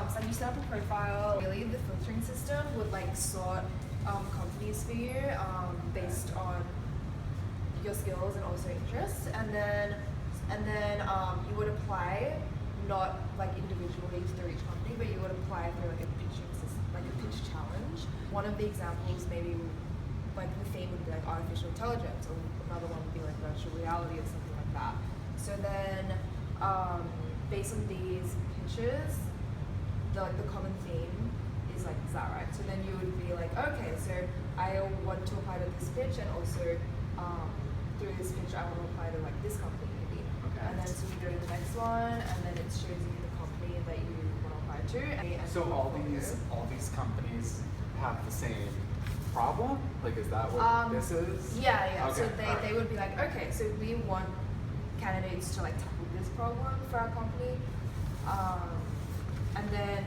So you set up a profile. Really, the filtering system would like sort companies for you based on your skills and also interests, and then you would apply not like individually through each company, but you would apply through like a pitching system, like a pitch challenge. One of the examples maybe like the theme would be like artificial intelligence, or another one would be like virtual reality or something like that. So then based on these pitches, the common theme is like, is that right? So then you would be like, okay, so I want to apply to this pitch, and also through this pitch I want to apply to like this company maybe. Okay. And then so you go to the next one, and then it shows you the company that you want to apply to. And So all these companies have the same problem? Like, is that what this is? Yeah. Okay, So they would be like, okay, so we want candidates to like tackle this problem for our company. And then,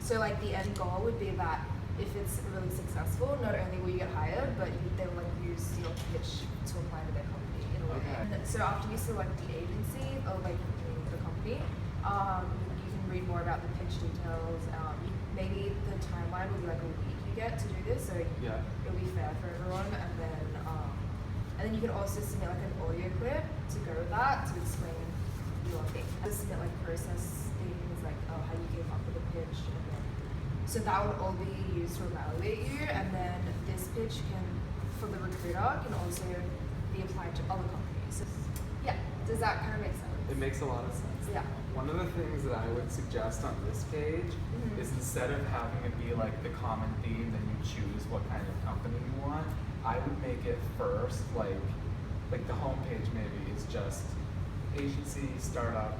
so like the end goal would be that if it's really successful, not only will you get hired, but they will like use your pitch to apply to their company in a way. Okay. And so after you select the agency or like the company, you can read more about the pitch details. Maybe the timeline will be like a week you get to do this, so Yeah. it'll be fair for everyone. And then you can also submit like an audio clip to go with that to explain your thing. And submit like process things like how you came up with a pitch, and then so that would all be used to evaluate you. And then this pitch can, for the recruiter, can also be applied to other companies. So, yeah, does that kind of make sense? It makes a lot of sense. Yeah. One of the things that I would suggest on this page is instead of having it be like the common theme, then you choose what kind of company you want, I would make it first like the homepage maybe is just agency, startup,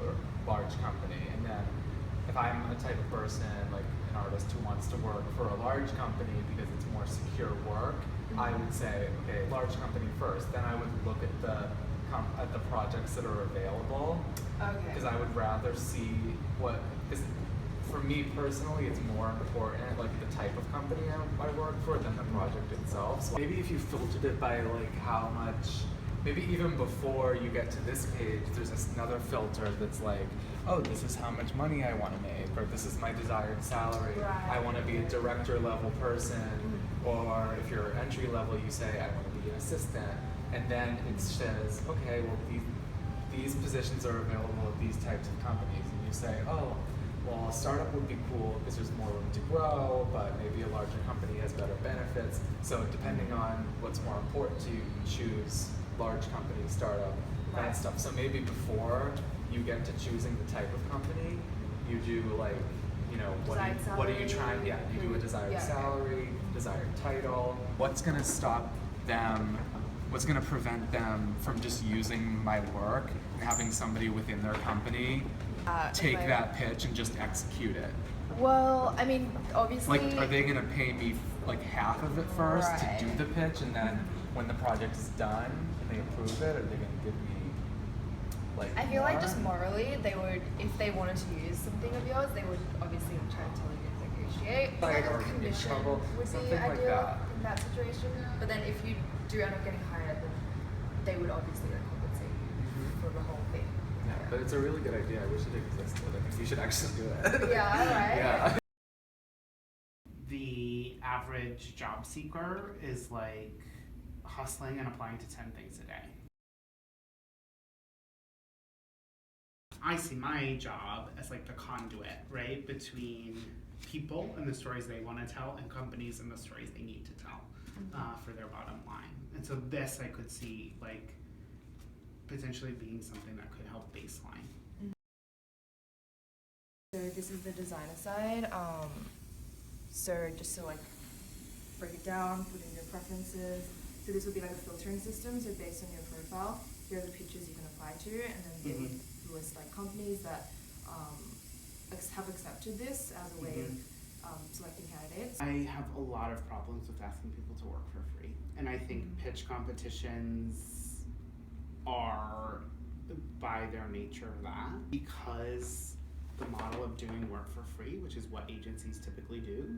or large company. And then if I'm a type of person, like an artist who wants to work for a large company because it's more secure work, I would say, okay, large company first. Then I would look at the projects that are available, because I would rather see what, because for me personally, it's more important like the type of company I work for than the project itself. So maybe if you filtered it by like how much, maybe even before you get to this page, there's another filter that's like, oh, this is how much money I want to make, or this is my desired salary. Right. I want to be a director level person, or if you're entry level, you say I want to be an assistant. And then it says, okay, well, these positions are available at these types of companies. And you say, oh, well, a startup would be cool because there's more room to grow, but maybe a larger company has better benefits. So depending on what's more important to you, you choose large company, startup, that stuff. So maybe before you get to choosing the type of company, you do like, you know, what are you trying, you do a desired salary, desired title. What's gonna stop them, what's gonna prevent them from just using my work and having somebody within their company take that pitch and just execute it? Well, I mean, obviously. Like, are they gonna pay me like half of it first to do the pitch, and then when the project is done and they approve it, are they gonna give me like I feel like more? just morally, they would, if they wanted to use something of yours, they would obviously try to tell you to negotiate. Like, Kind or of in commission trouble, would be something like ideal that. in that situation. But then if you do end up getting hired, then they would obviously like compensate you for the whole thing. Yeah, but it's a really good idea. I wish it existed. I think we should actually do it. Yeah, alright. Yeah. The average job seeker is like hustling and applying to 10 things a day. I see my job as like the conduit, right, between people and the stories they want to tell and companies and the stories they need to tell for their bottom line. And so this I could see like potentially being something that could help baseline. So this is the designer side. So just to like break it down, put in your preferences. So this would be like a filtering system. So based on your profile, here are the pitches you can apply to, and then they would list like companies that have accepted this as a way of selecting candidates. I have a lot of problems with asking people to work for free, and I think pitch competitions are by their nature that, because the model of doing work for free, which is what agencies typically do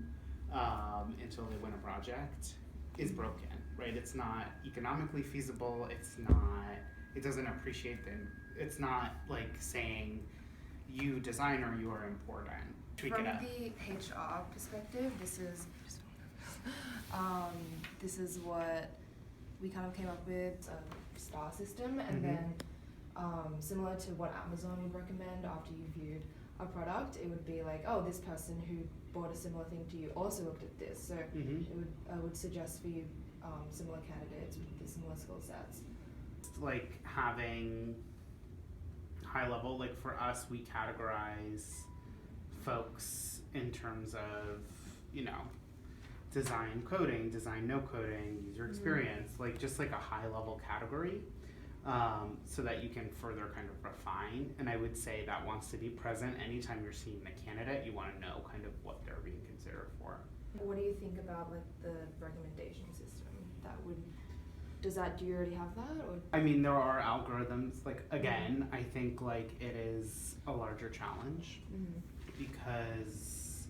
until they win a project, is broken, right? It's not economically feasible. It doesn't appreciate them. It's not like saying, you designer, you are important. Tweak From it up. the HR perspective, this is what we kind of came up with, a star system, and Mhm. then similar to what Amazon would recommend after you viewed a product, it would be like, oh, this person who bought a similar thing to you also looked at this, so Mhm. it would I would suggest for you similar candidates with the similar skill sets. Like having high level, like for us, we categorize folks in terms of, you know, design coding, design no coding, user experience, like just like a high level category, so that you can further kind of refine. And I would say that wants to be present anytime you're seeing the candidate, you want to know kind of what they're being considered for. What do you think about like the recommendation system? Do you already have that, or? I mean, there are algorithms, like, again, I think like it is a larger challenge because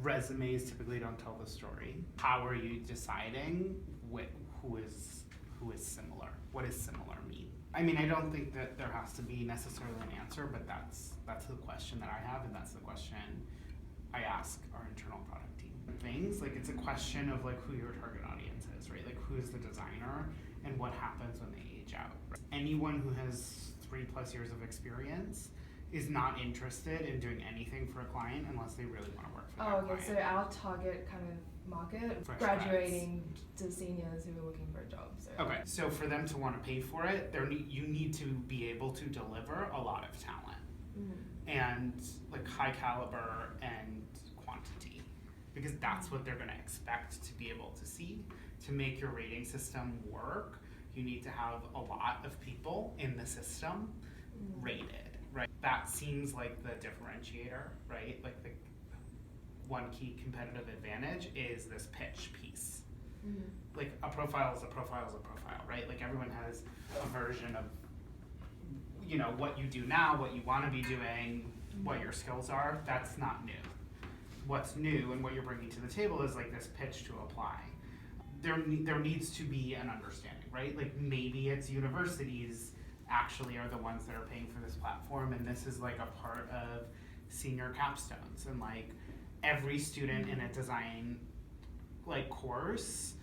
resumes typically don't tell the story. How are you deciding who is similar? What does similar mean? I mean, I don't think that there has to be necessarily an answer, but that's the question that I have, and that's the question I ask our internal product team. Things like it's a question of like who your target audience is, right? Like who's the designer and what happens when they age out. Anyone who has 3+ years of experience is not interested in doing anything for a client unless they really want to work for that client. So our target kind of market, Fresh graduating to seniors who are looking for a job. So. Okay, so for them to want to pay for it, you need to be able to deliver a lot of talent and like high caliber and quantity, because that's what they're going to expect to be able to see. To make your rating system work, you need to have a lot of people in the system rated, right? That seems like the differentiator, right? Like the one key competitive advantage is this pitch piece. Like a profile is a profile is a profile, right? Like everyone has a version of, you know, what you do now, what you want to be doing, what your skills are. That's not new. What's new and what you're bringing to the table is like this pitch to apply. There needs to be an understanding, right? Like maybe it's universities actually are the ones that are paying for this platform, and this is like a part of senior capstones, and like every student in a design like course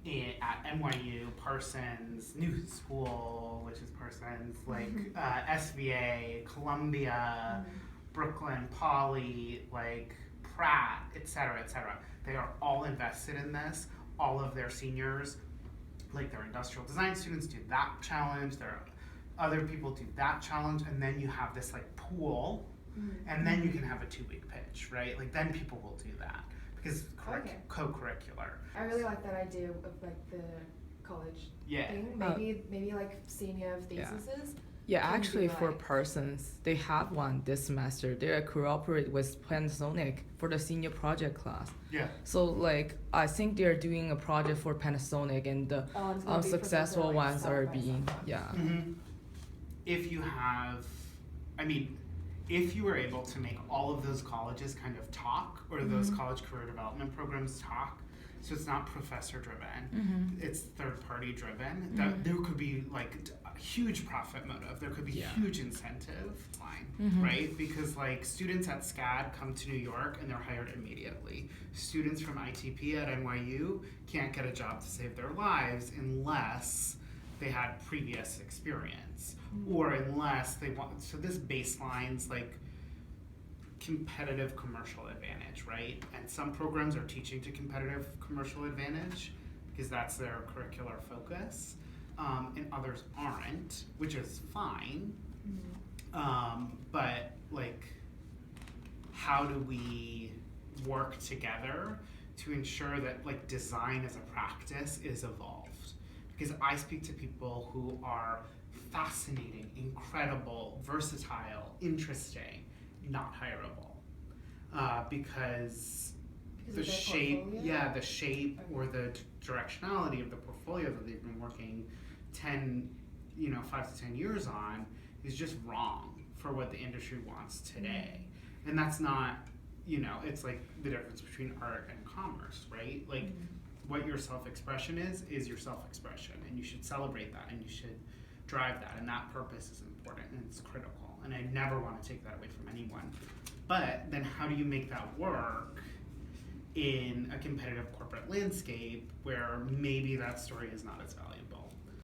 at NYU, Parsons, New School, which is Parsons, like SVA, Columbia, Brooklyn, Poly, like Pratt, et cetera, they are all invested in this. All of their seniors, like their industrial design students, do that challenge. Their other people do that challenge, and then you have this like pool, and then you can have a 2-week pitch, right? Like then people will do that because co-curricular. I really like that idea of like the college thing. Maybe like senior theses. Yeah, can actually be for like- Parsons, they have one this semester. They cooperate with Panasonic for the senior project class. Yeah. So like I think they're doing a project for Panasonic, and the Oh, and it's gonna be successful presented, like, ones side are by being side. If you have, I mean, if you were able to make all of those colleges kind of talk, or those college career development programs talk, so it's not professor driven, it's third party driven, that there could be like a huge profit motive, there could be huge incentive line, right? Because like students at SCAD come to New York and they're hired immediately. Students from ITP at NYU can't get a job to save their lives unless they had previous experience, or unless they want, so this baseline's like competitive commercial advantage, right? And some programs are teaching to competitive commercial advantage because that's their curricular focus, and others aren't, which is fine. But like, how do we work together to ensure that like design as a practice is evolved? Because I speak to people who are fascinating, incredible, versatile, interesting, not hireable, because Because the of their shape, portfolio? the shape or the directionality of the portfolio that they've been working 5 to 10 years on is just wrong for what the industry wants today. And that's not, it's like the difference between art and commerce, right? Like what your self-expression is your self-expression, and you should celebrate that, and you should drive that, and that purpose is important and it's critical. and I never want to take that away from anyone. But then how do you make that work in a competitive corporate landscape where maybe that story is not as valuable?